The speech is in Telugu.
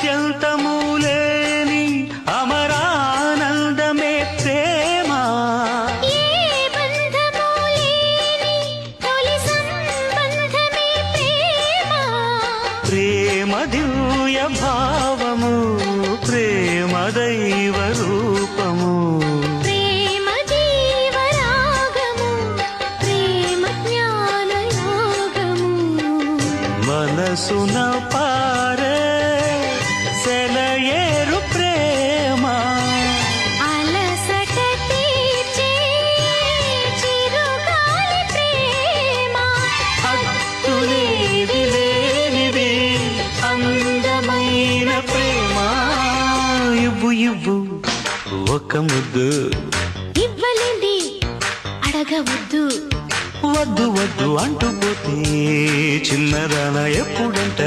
గత్యంతము లేని అమరానందమే ప్రేమ. ఏ బంధము లేని తొలి సంబంధమే ప్రేమ. ప్రేమ దివ్య భావము, ప్రేమ దైవ రూపము. ప్రేమ జీవరాగము, ప్రేమ జ్ఞాన యోగము. మనసున పారే సెలయేరు ప్రేమ. అలసట తీర్చే చిరుగాలి ప్రేమ. హద్దులేది లేనిది అందమైన ప్రేమ. ఇవ్వు ఇవ్వు ఒక ముద్దు, ఇవ్వలేంది అడగవద్దు. వద్దు వద్దు అంటూ పోతే చిన్నదాన ఎప్పుడంట